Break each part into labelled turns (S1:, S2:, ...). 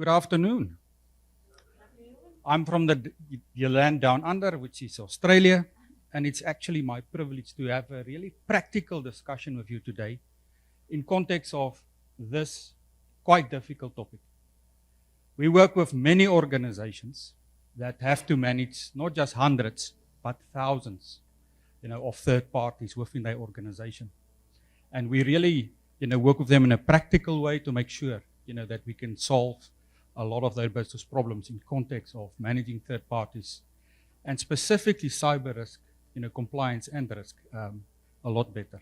S1: Good afternoon. I'm from the land down under, which is Australia, and it's actually my privilege to have a really practical discussion with you today in context of this quite difficult topic. We work with many organizations that have to manage not just hundreds, but thousands, of third parties within their organization. And we really, work with them in a practical way to make sure, that we can solve a lot of their business problems in context of managing third parties, and specifically cyber risk, compliance and risk, a lot better.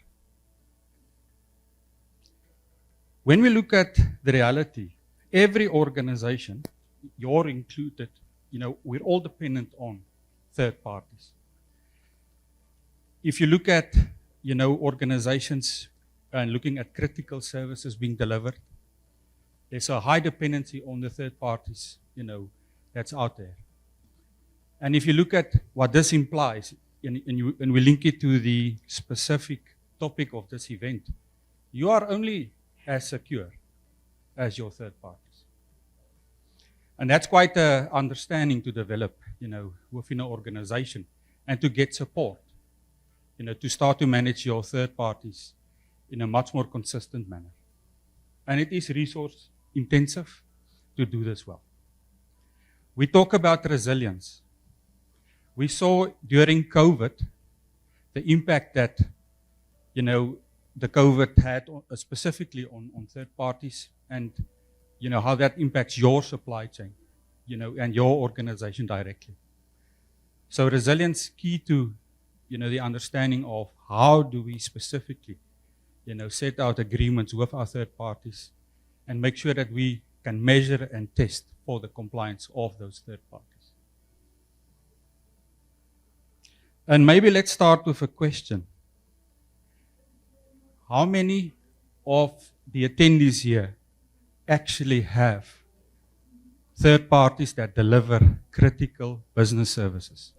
S1: When we look at the reality, every organization, you're included, we're all dependent on third parties. If you look at, organizations and looking at critical services being delivered, there's a high dependency on the third parties, that's out there. And if you look at what this implies, and we link it to the specific topic of this event, you are only as secure as your third parties. And that's quite an understanding to develop, within an organization, and to get support, to start to manage your third parties in a much more consistent manner. And it is resource intensive to do this well. We talk about resilience. We saw during COVID the impact that, the COVID had specifically on third parties, and, how that impacts your supply chain, and your organization directly. So resilience key to, the understanding of how do we specifically, set out agreements with our third parties and make sure that we can measure and test for the compliance of those third parties. And maybe let's start with a question. How many of the attendees here actually have third parties that deliver critical business services?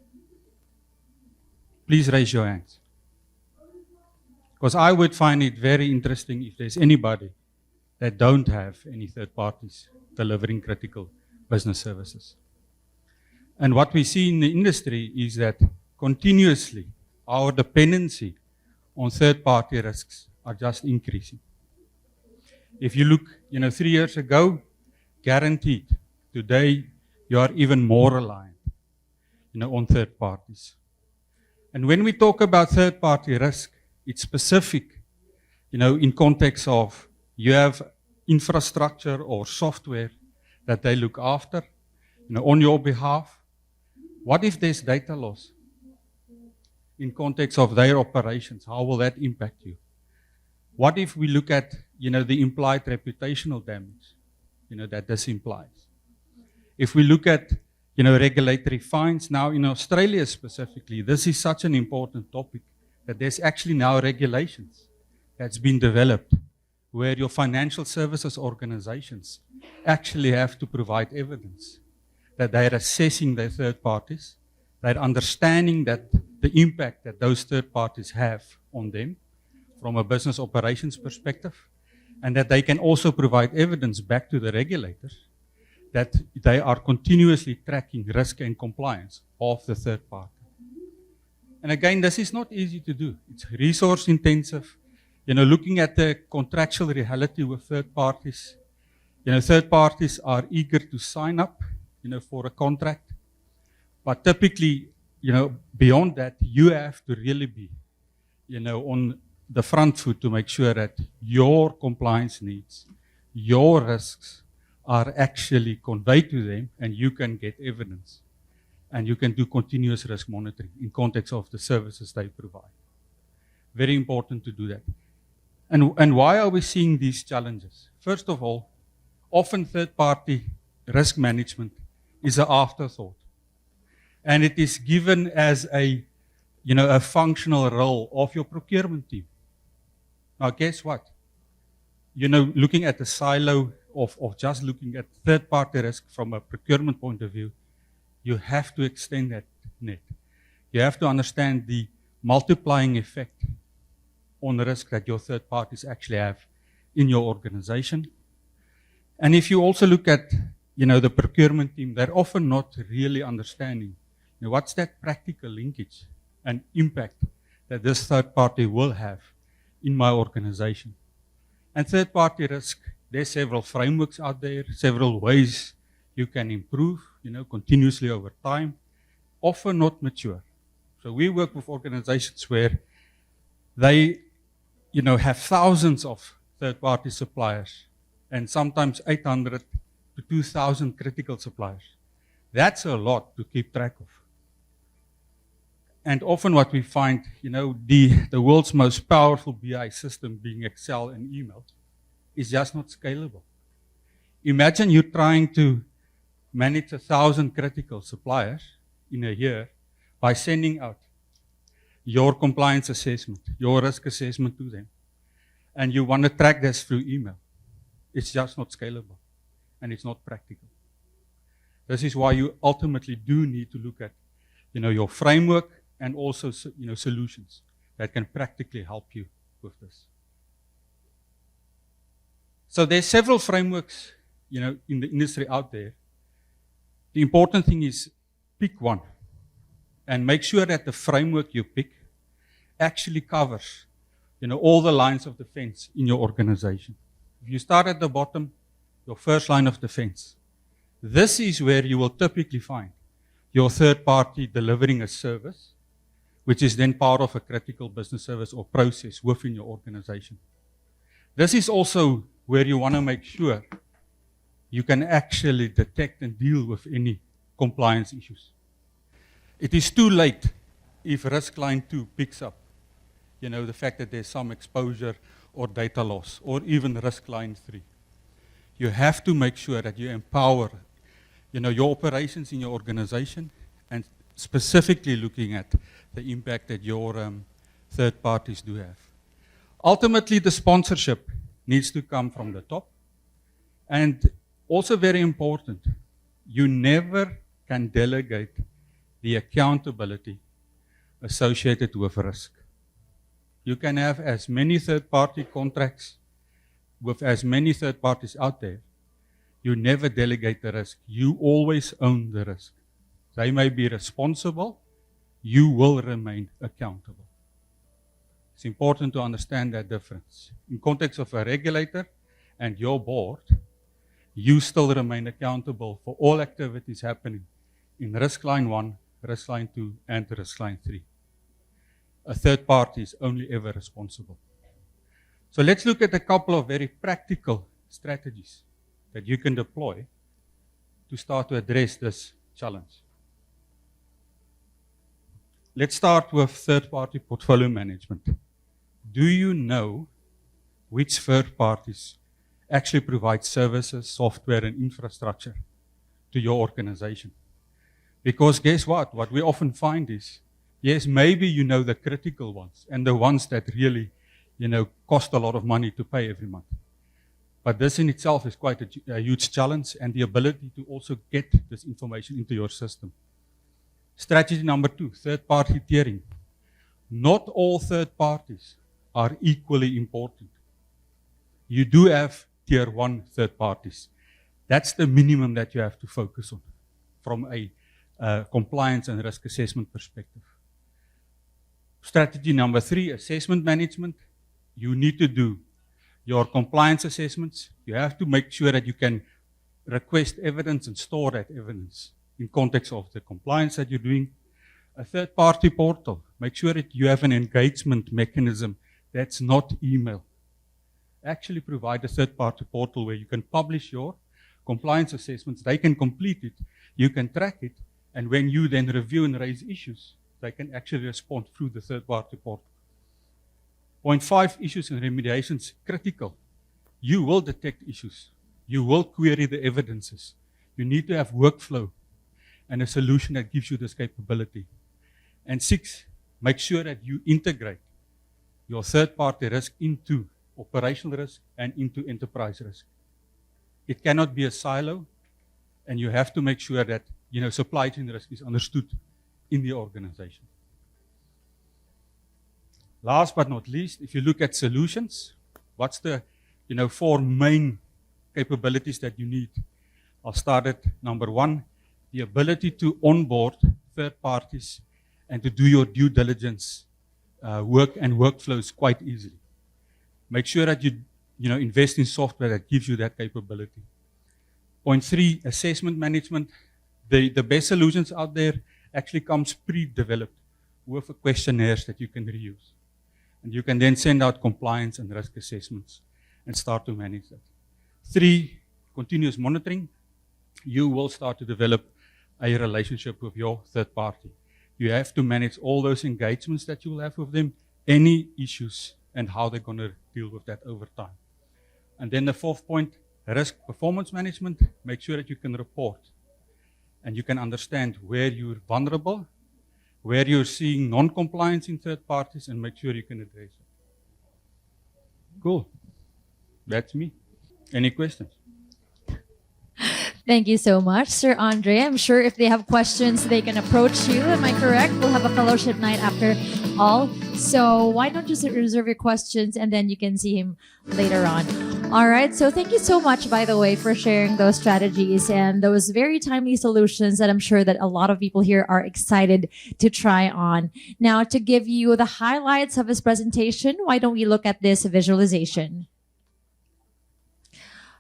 S1: Please raise your hands. Because I would find it very interesting if there's anybody that don't have any third parties delivering critical business services. And what we see in the industry is that continuously our dependency on third party risks are just increasing. If you look, 3 years ago, guaranteed, today you are even more reliant, on third parties. And when we talk about third party risk, it's specific, in context of you have infrastructure or software that they look after, on your behalf. What if there's data loss in context of their operations? How will that impact you? What if we look at, the implied reputational damage, that this implies? If we look at, regulatory fines, now in Australia specifically, this is such an important topic that there's actually now regulations that's been developed where your financial services organizations actually have to provide evidence that they're assessing their third parties, they're understanding that the impact that those third parties have on them from a business operations perspective, and that they can also provide evidence back to the regulators that they are continuously tracking risk and compliance of the third party. And again, this is not easy to do. It's resource intensive. Looking at the contractual reality with third parties, third parties are eager to sign up, for a contract. But typically, beyond that, you have to really be, on the front foot to make sure that your compliance needs, your risks are actually conveyed to them, and you can get evidence. And you can do continuous risk monitoring in context of the services they provide. Very important to do that. And why are we seeing these challenges? First of all, often third-party risk management is an afterthought. And it is given as a functional role of your procurement team. Now, guess what? Looking at the silo of just looking at third-party risk from a procurement point of view, you have to extend that net. You have to understand the multiplying effect on the risk that your third parties actually have in your organization. And if you also look at, the procurement team, they're often not really understanding what's that practical linkage and impact that this third party will have in my organization. And third party risk, there's several frameworks out there, several ways you can improve, continuously over time, often not mature. So we work with organizations where they, have thousands of third party suppliers and sometimes 800 to 2,000 critical suppliers. That's a lot to keep track of. And often what we find, the world's most powerful BI system being Excel and email is just not scalable. Imagine you're trying to manage 1,000 critical suppliers in a year by sending out your compliance assessment, your risk assessment to them, and you want to track this through email. It's just not scalable, and it's not practical. This is why you ultimately do need to look at, your framework and also, solutions that can practically help you with this. So there's several frameworks, in the industry out there. The important thing is pick one and make sure that the framework you pick actually covers, all the lines of defense in your organization. If you start at the bottom, your first line of defense, this is where you will typically find your third party delivering a service, which is then part of a critical business service or process within your organization. This is also where you want to make sure you can actually detect and deal with any compliance issues. It is too late if risk line 2 picks up, the fact that there's some exposure or data loss, or even risk line 3. You have to make sure that you empower, your operations in your organization, and specifically looking at the impact that your third parties do have. Ultimately, the sponsorship needs to come from the top. And also very important, you never can delegate the accountability associated with risk. You can have as many third-party contracts with as many third parties out there. You never delegate the risk. You always own the risk. They may be responsible. You will remain accountable. It's important to understand that difference. In context of a regulator and your board, you still remain accountable for all activities happening in risk line 1, risk line 2, and risk line 3. A third party is only ever responsible. So let's look at a couple of very practical strategies that you can deploy to start to address this challenge. Let's start with third-party portfolio management. Do you know which third parties actually provide services, software, and infrastructure to your organization? Because guess what? What we often find is, yes, maybe you know the critical ones and the ones that really, cost a lot of money to pay every month. But this in itself is quite a huge challenge, and the ability to also get this information into your system. Strategy number 2, third-party tiering. Not all third parties are equally important. You do have tier 1 third parties. That's the minimum that you have to focus on from a compliance and risk assessment perspective. Strategy number 3, assessment management. You need to do your compliance assessments. You have to make sure that you can request evidence and store that evidence in context of the compliance that you're doing. A third-party portal. Make sure that you have an engagement mechanism that's not email. Actually provide a third-party portal where you can publish your compliance assessments. They can complete it. You can track it. And when you then review and raise issues, they can actually respond through the third-party portal. Point 5, issues and remediations, critical. You will detect issues. You will query the evidences. You need to have workflow and a solution that gives you this capability. And 6, make sure that you integrate your third-party risk into operational risk and into enterprise risk. It cannot be a silo, and you have to make sure that supply chain risk is understood in the organization. Last but not least, if you look at solutions, what's the 4 main capabilities that you need I'll start at number 1, the ability to onboard third parties and to do your due diligence work and workflows quite easily. Make sure that you invest in software that gives you that capability. Point 3, assessment management. The best solutions out there actually comes pre-developed with questionnaires that you can reuse. And you can then send out compliance and risk assessments and start to manage that. 3, continuous monitoring. You will start to develop a relationship with your third party. You have to manage all those engagements that you will have with them, any issues, and how they're going to deal with that over time. And then the 4th point, risk performance management. Make sure that you can report and you can understand where you're vulnerable, where you're seeing non-compliance in third parties, and make sure you can address it. Cool. That's me. Any questions?
S2: Thank you so much, Sir Andre. I'm sure if they have questions, they can approach you. Am I correct? We'll have a fellowship night after all. So why don't you reserve your questions and then you can see him later on. All right. So thank you so much, by the way, for sharing those strategies and those very timely solutions that I'm sure that a lot of people here are excited to try on. Now, to give you the highlights of his presentation, why don't we look at this visualization?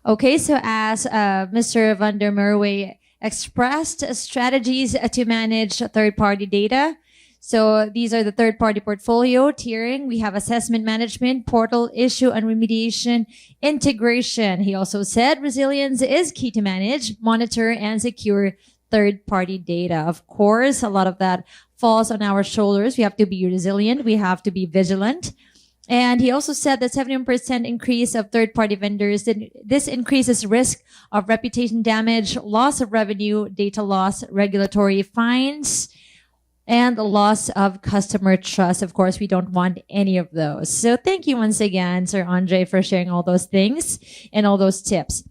S2: Okay, so as Mr. Van der Merwe expressed, strategies to manage third-party data. So these are the third-party portfolio tiering. We have assessment management, portal issue and remediation, integration. He also said resilience is key to manage, monitor, and secure third-party data. Of course, a lot of that falls on our shoulders. We have to be resilient. We have to be vigilant. And he also said that 71% increase of third-party vendors, this increases risk of reputation damage, loss of revenue, data loss, regulatory fines, and the loss of customer trust. Of course, we don't want any of those. So thank you once again, Sir Andre, for sharing all those things and all those tips.